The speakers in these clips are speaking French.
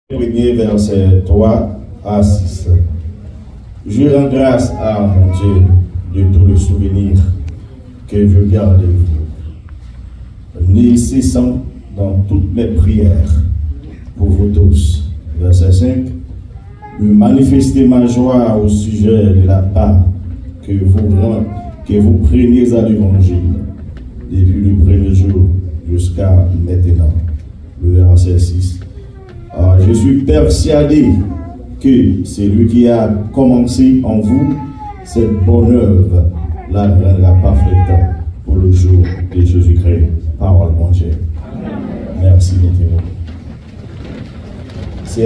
Premier verset 3 à 6. Je rends grâce à mon Dieu de tout le souvenir que je garde de vous, ne cessant dans toutes mes prières pour vous tous. Verset 5. De manifester ma joie au sujet de la part que vous preniez à l'évangile depuis le premier jour jusqu'à maintenant. Le verset 6. Je suis persuadé que celui qui a commencé en vous cette bonne œuvre la rendra parfaite pour le jour de Jésus-Christ. Parole bon Dieu. Merci, Météo.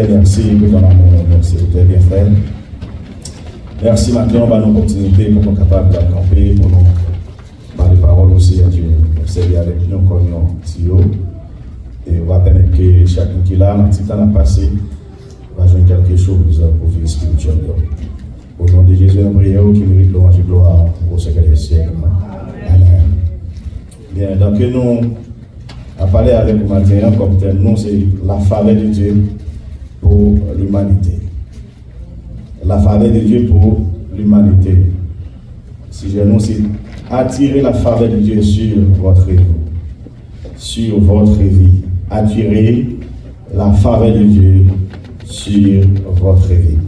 Merci pour ton amour, merci pour tes bienfaits. Merci maintenant, on va nous opportunités pour nous capables de camper, pour nous parler paroles aussi à Dieu. Observer avec nous comme nous, et on va permettre que chacun qui est là, dans le petit temps passé, va jouer quelque chose pour vivre spirituellement. Au nom de Jésus, nous prions qui mérite louange et gloire au siècle des siècles. Amen. Bien, donc nous avons parlé avec vous matin, comme tel nom, c'est la faveur de Dieu pour l'humanité. La faveur de Dieu pour l'humanité. Si je nous, c'est attirer la faveur de Dieu sur votre vie. Sur votre vie. Attirer la faveur de Dieu sur votre vie.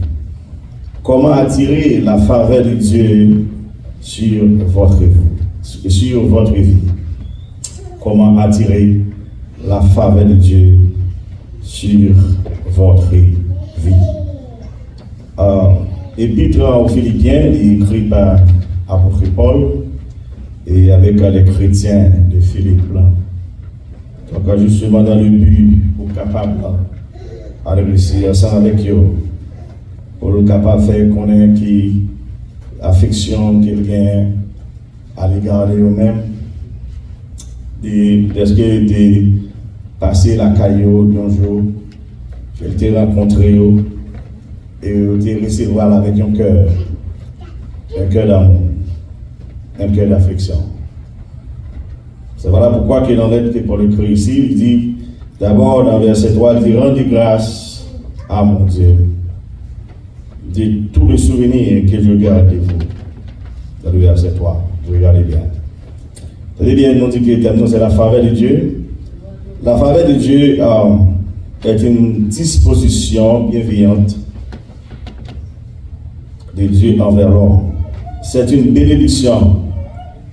Comment attirer la faveur de Dieu sur votre vie? Sur votre vie. Comment attirer la faveur de Dieu sur votre vie? Épître aux Philippiens, écrit par l'apôtre Paul et avec les chrétiens de Philippe. Donc, justement, dans le but pour capable de réussir ensemble avec eux, pour le capable de faire connaître qui affection quelqu'un à l'égard de eux-mêmes, est-ce que de passer la caillou d'un jour, qu'elle t'a rencontré et te recevoir avec un cœur d'amour, un cœur d'affection. C'est voilà pourquoi que dans l'être que Paul écrit ici, il dit d'abord dans verset 3, il dit rendez grâce à mon Dieu de tous les souvenirs que je garde de vous. Dans le verset 3, vous regardez bien. C'est bien, nous dit que c'est la faveur de Dieu. La faveur de Dieu est une disposition bienveillante de Dieu envers l'homme. C'est une bénédiction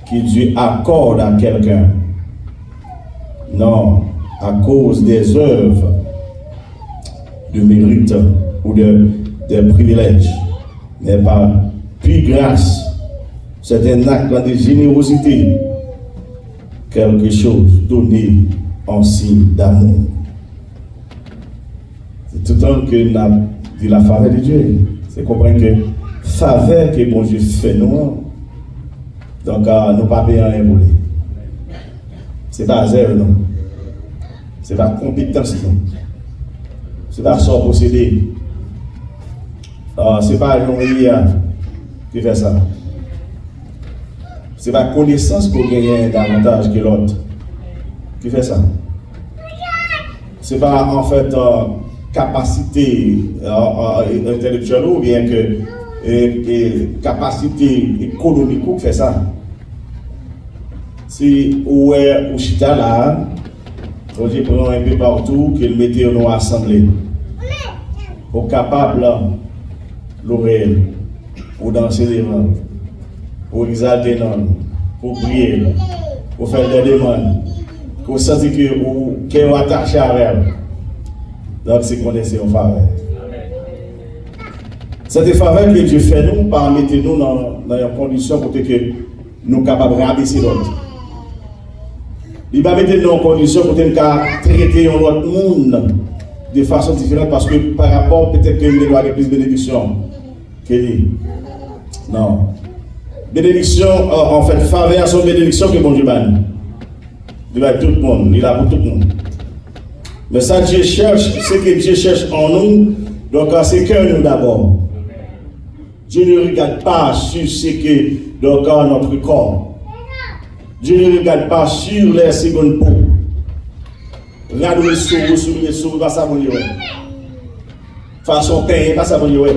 que Dieu accorde à quelqu'un. Non, à cause des œuvres de mérite ou des privilèges, mais par puis grâce. C'est un acte de générosité, quelque chose donné en signe d'amour. C'est tout le temps que nous avons dit la faveur de Dieu. C'est comprendre que faveur que bon Dieu fait nous. Donc, nous ne pas payer rien pour lui. Ce n'est pas zéro, non. Ce n'est pas compétence, non. Ce n'est pas son possédé. Ce n'est pas Jean-Marie qui fait ça. Ce n'est pas connaissance qu'on gagne davantage que l'autre qui fait ça. Ce n'est pas en fait capacité intellectuelle ou bien que capacité économique qui fait ça. Si ou chita là, on dit prend un peu partout qu'il mettait nous assemblée pour capable l'oreille pour danser devant, pour exalter non, pour prier, pour faire des demandes, pour sentir que ou qu'est attaché à elle. Donc c'est qu'on est en faveur. Cette faveur que Dieu fait nous, par mettre nous dans une condition pour que nous sommes capables de rabaisser l'autre. Il va mettre nous en condition pour nous traiter l'autre monde de façon différente parce que par rapport peut-être que nous devons avoir plus de bénédiction que lui. Non. Bénédiction, en fait, faveur son bénédiction que bon Dieu donne. Il va tout le monde, il a pour tout le monde. Mais ça, Dieu cherche, ce que Dieu cherche en nous, donc c'est que nous d'abord. Dieu ne regarde pas sur ce que donc notre corps. Dieu ne regarde pas sur les secondes peaux. Regardez le sourd, va s'abonner. façon payer, pas ça, bon Dieu, ouais.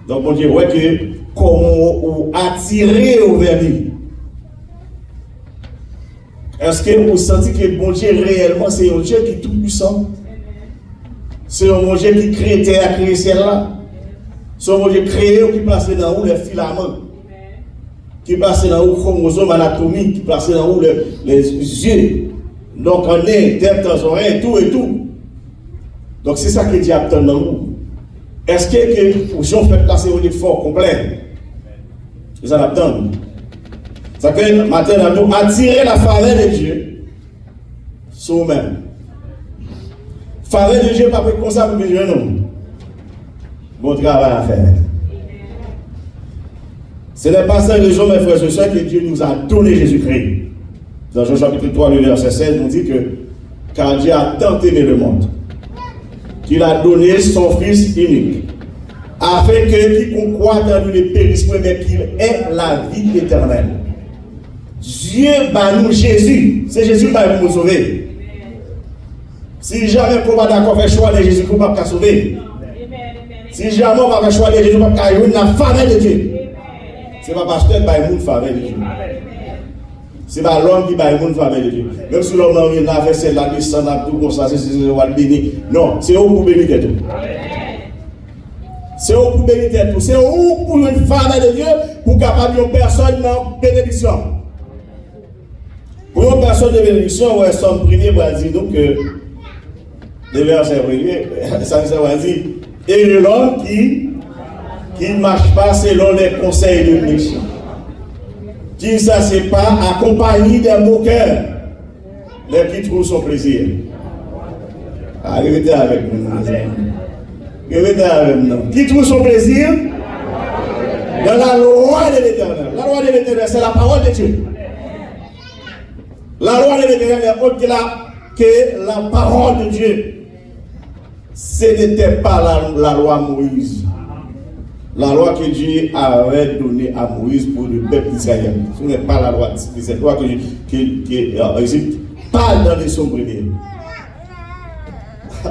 Donc, bon Dieu, ouais, que comment attirer vers lui. Est-ce que vous sentez que bon Dieu réellement, c'est un Dieu qui est tout puissant? C'est un bon Dieu qui crée terre, qui crée ciel-là. C'est un bon Dieu créé qui place dans où les filaments, qui place dans où le chromosome anatomique, qui place dans où les yeux. Donc, on est tête, oreilles, tout et tout. Donc, c'est ça que Dieu attend dans nous. Est-ce que vous faites passer un effort complet? C'est ça l'attend. Ça fait que maintenant, nous attirer la faveur de Dieu sur nous-mêmes. Faveur de Dieu, pas comme ça pour besoin nous. Bon travail à faire. Ce n'est pas ça raison, mes frères et sœurs, que Dieu nous a donné Jésus-Christ. Dans Jean chapitre 3, le verset 16, on dit que car Dieu a tant aimé le monde qu'il a donné son Fils unique, afin que quiconque croit dans lui ne périsse point, mais qu'il ait la vie éternelle. Dieu bat nous Jésus. C'est Jésus qui va nous sauver. Si jamais on va d'accord faire choix de Jésus, on ne va pas sauver. Si jamais on va faire choix de Jésus, on ne va pas avoir la faveur de Dieu. Ce n'est pas parce que nous avons une faveur de Dieu. Ce n'est pas l'homme qui va avoir une faveur de Dieu. Même si l'homme n'a fait c'est la licence, tout comme ça, c'est le béni. Non, c'est eux pour bénir tout. C'est eux pour bénir tout. C'est eux pour une faveur de Dieu pour capable une personne dans bénédiction. Pour une personne de bénédiction, on est somme privé pour dire donc que le verset premier, ça veut dire et l'homme qui ne marche pas selon les conseils de méchants, qui ne s'assied pas accompagné des moqueurs, mais qui trouve son plaisir. Arrivez avec nous. Arrivez avec nous. Qui trouve son plaisir dans la loi de l'Éternel. La loi de l'Éternel, c'est la parole de Dieu. La loi de l'Éternel est au-delà que la parole de Dieu. Ce n'était pas la loi Moïse. La loi que Dieu avait donnée à Moïse pour le peuple d'Israël. Ce n'est pas la loi. C'est cette loi qui parle dans les sombretés.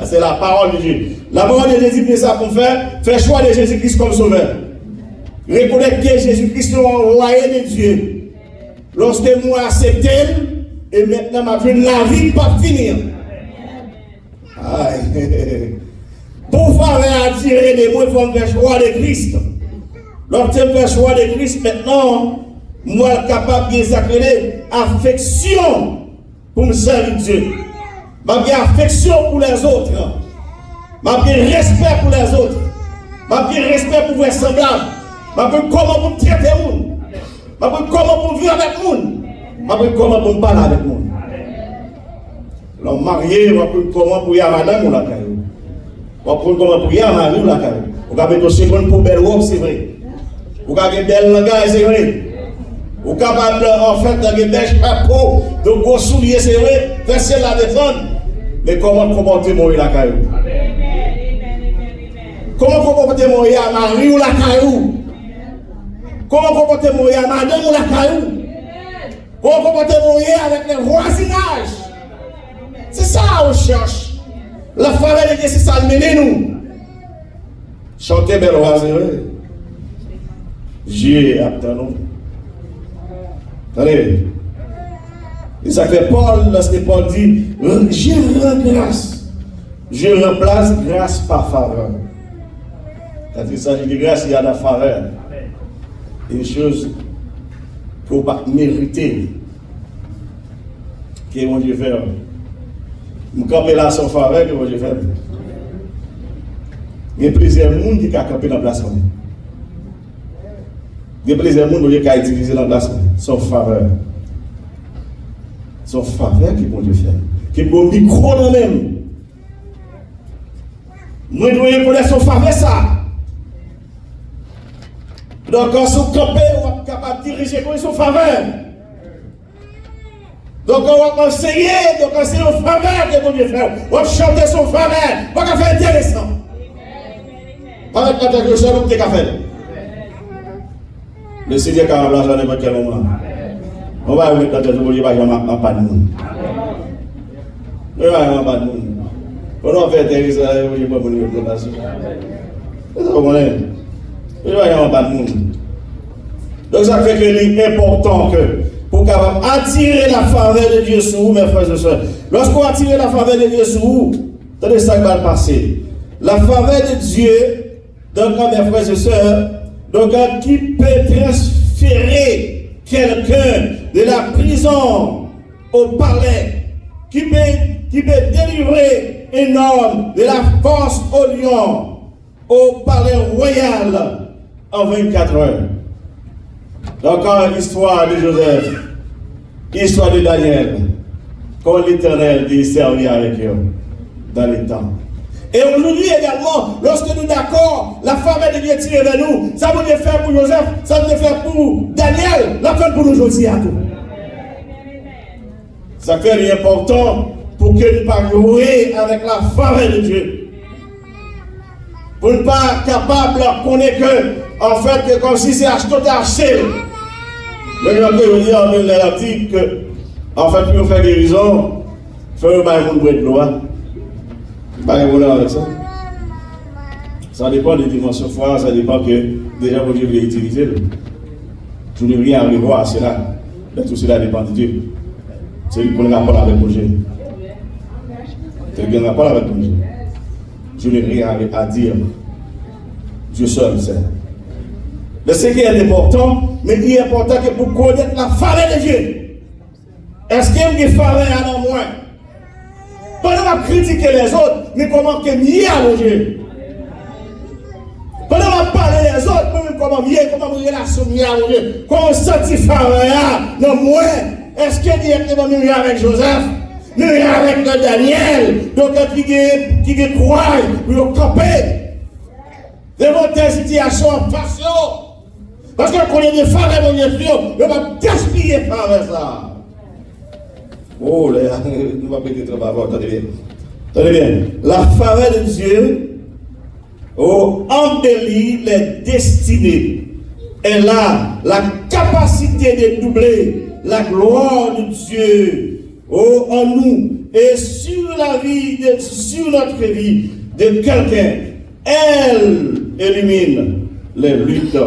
C'est la parole de Dieu. La parole de Jésus, c'est ça qu'on fait. Faire choix de Jésus-Christ comme sauveur. Reconnaître que Jésus-Christ est envoyé de Dieu. Lorsque moi accepté, et maintenant ma vie, la vie pas finir. Pour faire attirer les mots, il faut faire choix de Christ. Lorsque tu fais choix de Christ, maintenant, moi capable de s'accorder affection pour me servir Dieu. J'ai affection pour les autres. J'ai respect pour les autres. J'ai respect pour vos semblables. J'ai comment pour traiter les gens. J'ai comment pour vivre avec les gens. J'ai comment pour parler avec les gens. L'homme marié, on apprend comment pour y aller madame ou la caillou. On apprend comment pour y aller mari ou la caillou. On va mettre au second pour belle robe, c'est vrai. On va mettre belle langage, c'est vrai. On est capable en fait de des chapeaux, de gros souliers, c'est vrai. Faire la défendre. Mais comment comporter mon la caillou? Comment comporter mon à mari ou la caillou? Comment comporter mon à madame ou la caillou? Comment comporter mon avec les voisinages? C'est ça qu'on cherche. La faveur de Dieu, c'est ça le mener nous. Chantez belle oiseau. Dieu attend nous. Allez. Et ça fait Paul, lorsque Paul dit, je rends grâce. Je remplace grâce par faveur. Quand il s'agit de grâce, il y a la faveur. Une chose qu'il ne faut pas mériter. Que mon Dieu fait. Je campe là sans faveur que je fais. Il y a plusieurs monde qui ont campé dans la place. Il y a plusieurs monde qui ont utilisé dans la place sans faveur. Sans faveur que bon Dieu fait. Qui bon micro dans même. Moi, je dois connaître son faveur ça. Donc, quand on campé, on est capable de diriger son faveur. Donc on va enseigner, donc c'est une faveur que mon Dieu fait. On va chanter son faveur. On va faire intéressant. Pas mettre quelque chose que tu as fait. Le Seigneur qui a l'argent à n'importe quel moment. On va mettre dans le Dieu, il va y avoir pas de monde. Il va y avoir pas de monde. Pendant 20 ans, il n'y a pas de nation. Vous comprenez? Il n'y a pas de monde. Donc ça fait que c'est important que pour capable attirer la faveur de Dieu sur vous, mes frères et sœurs. Lorsqu'on attire la faveur de Dieu sur vous, attendez ça qui va passer. La faveur de Dieu, donc mes frères et sœurs, donc qui peut transférer quelqu'un de la prison au palais, qui peut délivrer un homme de la force au lion, au palais royal en 24 heures. Donc, l'histoire de Joseph, l'histoire de Daniel, quand l'Éternel dit servir avec eux dans les temps. Et aujourd'hui également, lorsque nous sommes d'accord, la faveur de Dieu tire vers nous, ça veut faire pour Joseph, ça veut faire pour Daniel, la fin pour nous aujourd'hui à tout. Ça fait important pour que nous pas jouer avec la faveur de Dieu. Pour ne pas capable de connaître que, en fait, que comme si c'est acheté. Mais je vais dire en dit que, en fait, pour faire guérison, il faut que vous de loi. Pas de problème avec ça. Ça dépend des dimensions foi, ça dépend que déjà vous devez utiliser. Je n'ai rien à revoir à cela. Mais tout cela dépend de Dieu. C'est lui qui a un rapport avec le Dieu. C'est lui qui a un rapport avec le Dieu. Je n'ai rien à dire. Dieu seul sait. Mais ce qui est important, mais il est important que pour connaître la faveur de Dieu. Est-ce qu'il y a une faveur en moi? Pas de critiquer les autres, mais comment que mieux à Dieu. Pas de parler les autres, mais comment mieux, comment une relation mieux à Dieu. Comment sentir faveur dans moi? Est-ce qu'il y a directement mieux avec Joseph? Mieux avec Daniel? Donc, qui est courage pour camper devant des situations faciles. Parce que quand il y a des femmes et des filles, on va gaspiller par ça. Oh, là, nous allons péter trop fort, attendez bien. Attendez bien. La faveur de Dieu embellit les destinées. Elle a la capacité de doubler la gloire de Dieu en nous et sur la vie, sur notre vie de quelqu'un. Elle élimine les luttes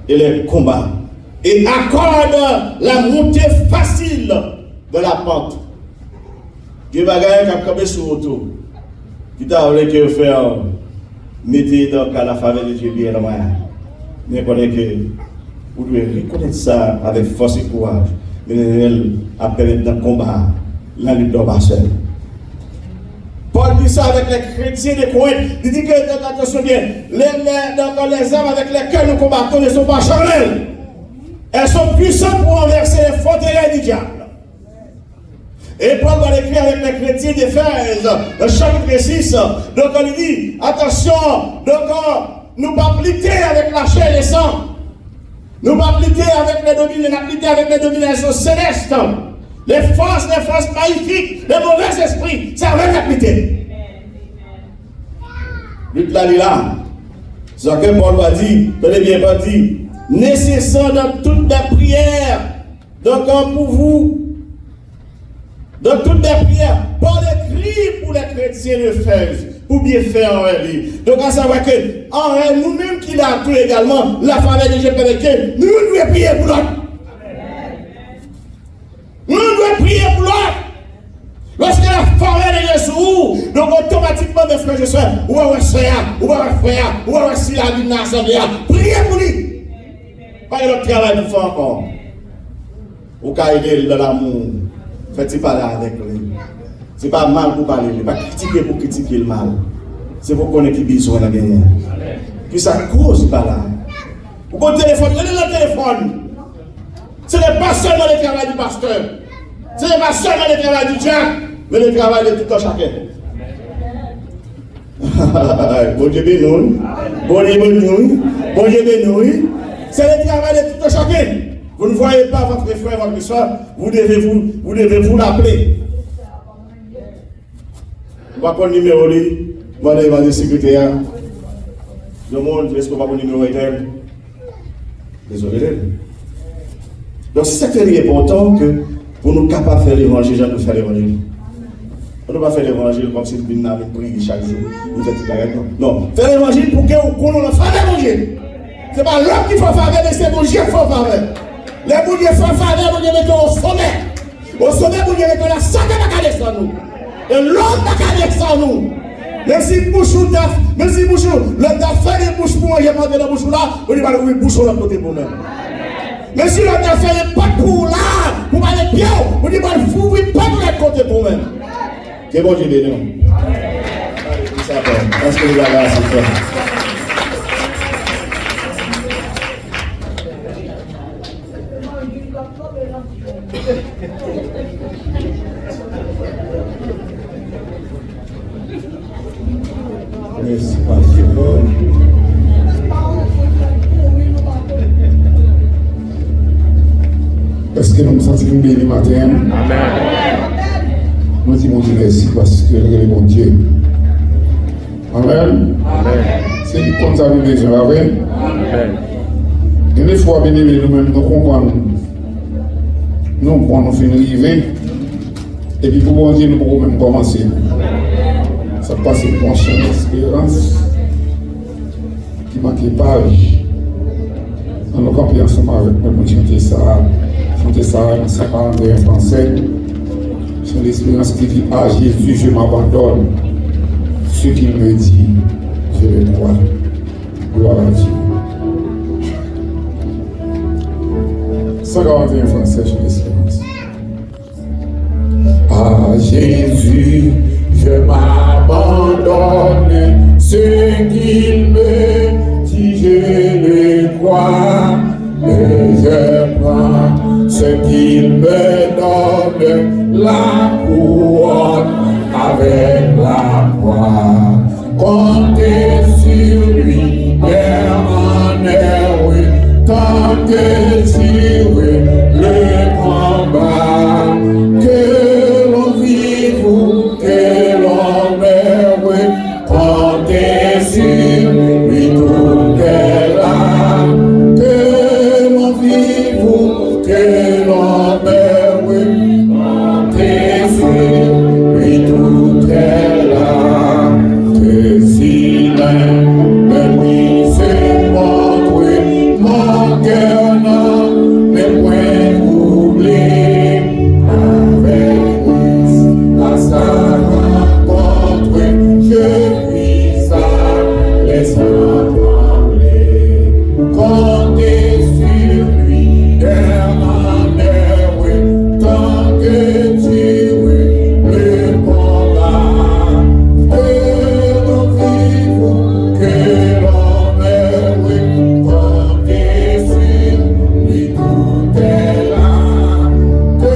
et les combats et accorde la montée facile de la pente. Qui bagaille qui a campé sur l'auto, qui t'a voulu que faire mettre dans la faveur de Dieu bien dans moi. Mais connaît que vous devez reconnaître ça avec force et courage. Mais elle appelle dans le combat, la lutte dans seul. Paul dit ça avec les chrétiens de Corinthe. Il dit que, attention bien, les armes avec lesquelles nous combattons ne sont pas charnelles. Elles sont puissantes pour renverser les forteresses du diable. Et Paul va l'écrire avec les chrétiens d'Éphèse, le chapitre 6. Donc on lui dit, attention, donc nous ne pas pliquer avec la chair et le sang. Nous ne pas pliquer avec les dominations célestes. Les forces magnifiques, les mauvais esprits, ça va l'appliquer. Lutte là. Ce que Paul va dire, tenez bien, pas dit, nécessaire dans toute la prière, donc pour vous, dans toutes les prières, Paul écrit pour les chrétiens de Fès, pour bien faire en lui. Donc à savoir que, en nous-mêmes qui l'a tout également, la faveur de Dieu avec nous devons prier pour l'autre. Nous devons prier pour l'autre. Lorsque la faveur de Dieu sur vous, donc automatiquement, mes frères et sœurs, ou à frère, ou à si la vie dans l'assemblée, priez pour lui. Pas de l'autre travail pour faire encore. Ou qu'à aider dans l'amour. Faites-y parler avec lui. Ce n'est pas mal pour parler, pas critiquer pour critiquer le mal. C'est pour connaître qui besoin de gagner. Puis ça cause par là. Vous prenez le téléphone, prenez le téléphone. Ce n'est pas seulement le travail du pasteur. Ce n'est pas seulement le travail du diable, mais le travail de tout un chacun. Bon Dieu bénouille. Bon Dieu bénouille. Bon Dieu bénouille. C'est le travail de tout un chacun. Vous ne voyez pas votre frère, votre soeur, vous devez vous l'appeler. Pas pour le numéro, vous allez voir le secrétaire. Le monde, est-ce que pas pour le numéro est elle? Désolé. Donc c'est ça qui est important que pour nous capables de faire l'évangile, de faire l'évangile. On ne va pas faire l'évangile comme si nous avons prié chaque jour. Nous êtes non. Faire l'évangile pour que vous connaissiez la faveur de Dieu. Ce n'est pas l'homme qui fait faveur, mais c'est mon Dieu qui fait faveur. Les bon Dieu font faveur, mon Dieu met au sommet. Au sommet, mon Dieu met la santé de la sans nous. Et l'homme de la sans nous. Même si bouchou même si bouchou, l'homme t'a fait des bouches pour moi, j'ai demandé la bouche là, on va ouvrir bouche de l'autre côté pour nous. Même si l'homme t'a fait pas pour là, pour aller bien, on va ouvrir pas de l'autre côté pour nous. Que bon Dieu bénisse. Allez, tout ça, parce que vous avez assez fait. Est-ce que nous nous sentons bénis le matin? Amen. Nous disons merci parce que nous sommes bon Dieu. Amen. Amen. C'est comme ça que nous besoin avec. Amen. Et des fois, bien aimés, nous-mêmes, nous comprenons. Nous prenons fin arriver. Et puis pour bon Dieu, nous pouvons même commencer. Ça passe pour un chant d'espérance qui marque les pages. Nous avons compris ensemble avec nous chanter ça. Chanter ça, ça parle en français. C'est l'espérance qui dit: ah Jésus, je m'abandonne. Ce qu'il me dit, je le crois. Gloire à Dieu. 141 français, je l'espérance. Ah Jésus, je m'abandonne. Ce qu'il me dit, je le crois. Et je prends ce qu'il me donne, la couronne avec la croix. Comptez sur lui, oui, tant que sur le combat, que l'on vive ou que l'on meure, comptez sur lui tout est là, que l'on vive ou que l'on meure, comptez sur lui tout est là, que si l'un me dit c'est mon cœur non, mais point oublié, avec lui, à sa rencontre, je puis ça, laisse-moi trembler, comptez sur lui, oui, tant que tu le combat, que l'on vive, que l'on meure, oui, comptez sur lui, tout est là, que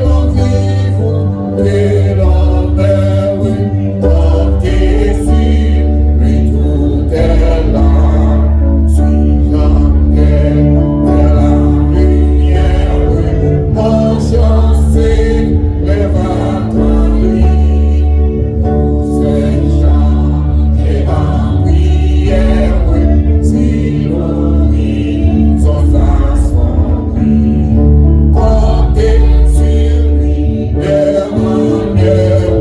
l'on vive, que l'on meure, oui, comptez sur lui, tout est là. Suis-je vers la lumière, oui, mon chance lève contre lui. Ces gens et en prière, oui, si l'ouïe son façon, oui. Comptez sur lui,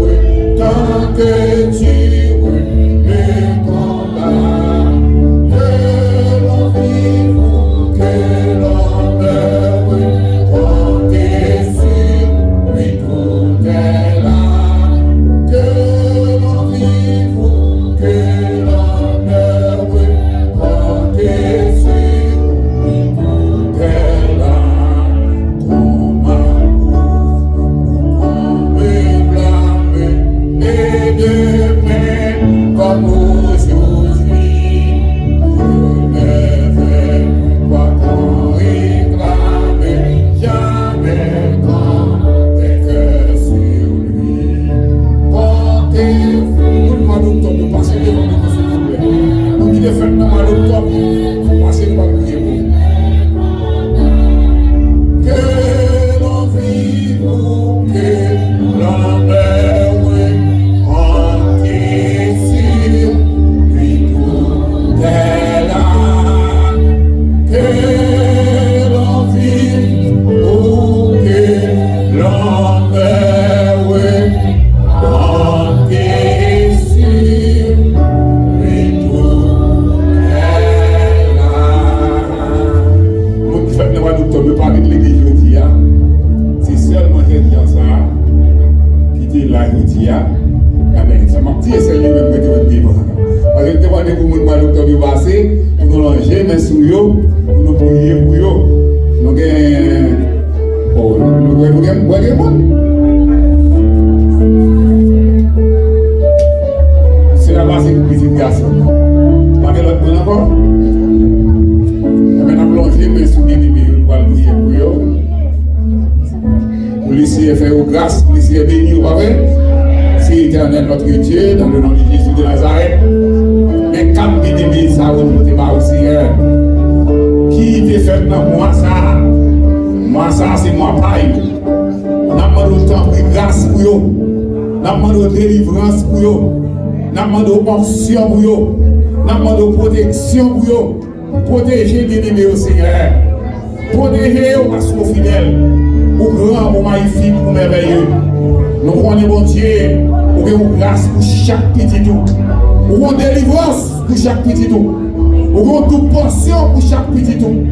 oui, tant que tu le combat, que l'on vive ou que l'on meure, oui, comptez sur lui, tout est là, que l'on vive ou que l'on meure, oui, comptez sur lui, tout est là. Qu'on m'approuve ou qu'on me blâme, et demain comme aujourd'hui, je ne vais pas qu'on réclame, jamais compter que sur lui. Comptez, tout le mois d'octobre, vous passez devant nous, s'il vous plaît. Nous qui les fêtes dans le mois d'octobre, vous passez devant nous, que l'on vive ou que l'on meure, oui, comptez sur de vivre. Parce que demandé pour nous par l'octobre passé, pour nous langer, mais sous eux, pour nous prier pour eux. Nous avons c'est la base pour petit garçon. Pas de l'autre bon encore. Nous avons plongé, mais sous les numéros, nous allons prier pour eux. Pour laisser faire grâce, pour laisser bénir, pas vrai? C'est éternel notre Dieu, dans le nom de Jésus de Nazareth. Mais quand bien-aimé, ça vous nous pas aussi, qui te fait dans moi ça c'est moi paille. Nous demandons temps pour grâce pour eux. Nous demandons délivrance pour eux. Nous demandons onction pour eux. Nous demandons protection pour eux. Protéger bien-aimé au Seigneur. Protéger au parce qu'on fidèle. Au grand, au magnifique, au merveilleux. Nous prenons bon Dieu. Ou une grâce pour chaque petit tout. Ou une délivrance pour chaque petit tout. Ou une toute portion pour chaque petit tout.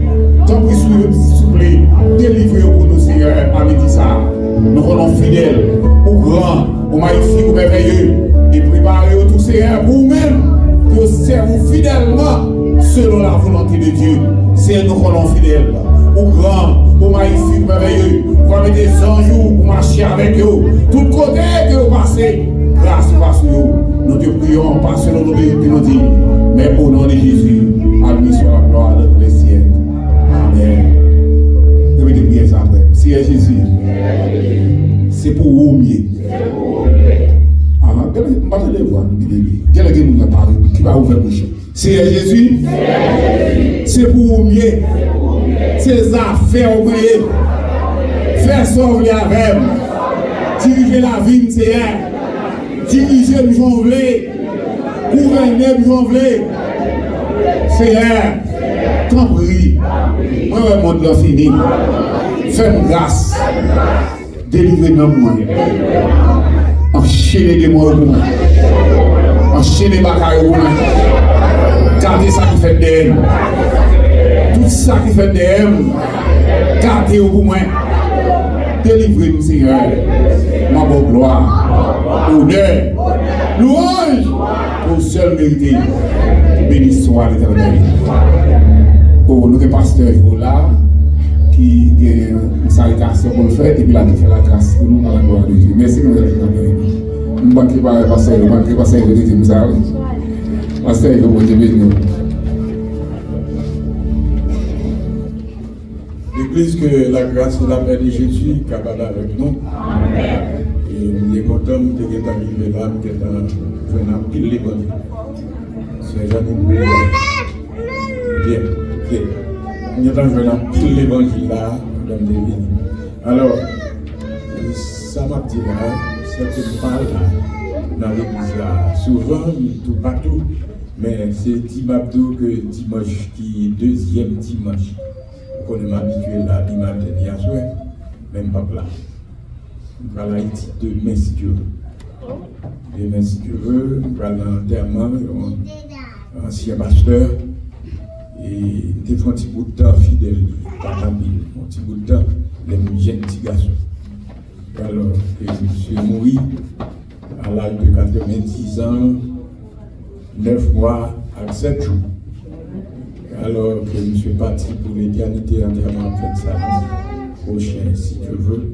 Tant pis, s'il vous plaît, délivrez pour nous, Seigneur, avec ça. Nous rendons fidèles, au grand, au magnifique, au merveilleux. Et préparez tout, Seigneur, pour vous-même, que servez fidèlement selon la volonté de Dieu. C'est nous rendons fidèles, au grand, au magnifique, au merveilleux. Vous avez des anges pour marcher avec eux. Tout côté que vous passez, grâce passe nous. Nous te prions, pas selon nos vérités, nous dit, mais au nom de Jésus, admis soit la gloire de tous les siècles. Amen. Je vais te prier ça après. Seigneur Jésus, c'est pour vous mieux. Ah, je vais te voir. Quel est le parole qui va ouvrir le bouche? Seigneur Jésus, c'est pour vous mieux. Ces affaires au moyen. Faire sauver avec. Diriger la vie, Seigneur. Diriger le jonglé. Gouverner le jonglé. Seigneur, t'en prie. Moi, le monde l'a fini. Fais-moi grâce. Délivrez-nous moi. Enchaînez les mots pour moi. Enchaînez les bagailles pour moi. Gardez ça qui fait d'elle. Tout ça qui fait d'elle. Gardez-vous pour moi. Délivrez-nous, Seigneur. Ma bonne gloire. Honneur. Louange. Pour seul mériter. Béni soit l'Éternel. Oh, nous avons pasteur là qui a une salutation pour le faire et puis là, il fait la grâce pour nous dans la gloire de Dieu. Merci, nous allons nous. Nous ne manquons pas pasteur, nous ne manquons pas pasteur de Dieu. Pasteur, il faut bénir. L'église que la grâce et la paix de Jésus est capable avec nous. Amen. Et nous sommes contents de nous arriver là, nous sommes pile les bonnes. C'est jamais bien. Nous sommes pile l'évangile là, dans des vies. Alors, ça m'a dit là, c'est pas là, dans l'église là, souvent, tout partout, mais c'est dimanche que dimanche qui est deuxième dimanche. On est habitué là, dimanche dernier soir, même pas là. On va à Haïti demain si Dieu veut. Demain si Dieu veut, on va à l'enterrement, un ancien pasteur. Et il fait un petit bout de temps fidèle, pas un petit bout de temps, les jeunes petits garçons. Alors, monsieur Moui, à l'âge de 90 ans, 9 mois à 7 jours. Alors que je suis parti pour l'éternité entièrement en fait ça prochain, si Dieu veut,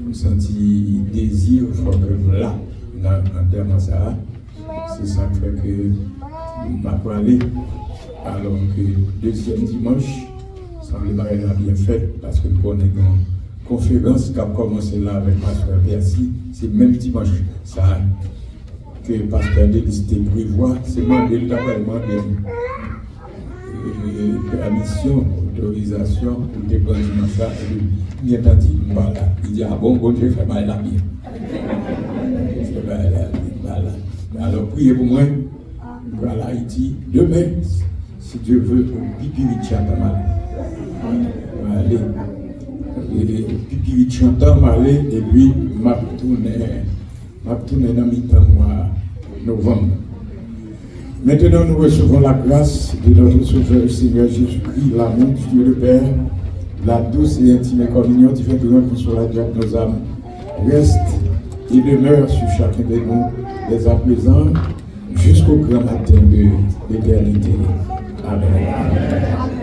je senti désir, il faut que là, entièrement ça, c'est ça qui fait que je m'a parlé. Alors que deuxième dimanche, semble bien fait parce que nous avons une conférence qui a commencé là avec Pasteur Percy, c'est même dimanche ça que Pasteur Délisté prévoit, c'est demandé le permission, autorisation pour déposer ça et il a dit voilà. Il dit ah bon Dieu fait mal la bien. Alors priez pour moi. Voilà, il dit demain, si Dieu veut, pipi chanta mal. Allez. Pipi chanta mal et puis m'a tourné dans mi-temps mois novembre. Maintenant, nous recevons la grâce de notre Sauveur Seigneur Jésus-Christ, l'amour du Dieu le Père, la douce et intime communion qui fait que nous consolateur de nos âmes reste et demeure sur chacun de nous, dès à présent, jusqu'au grand matin de l'éternité. Amen.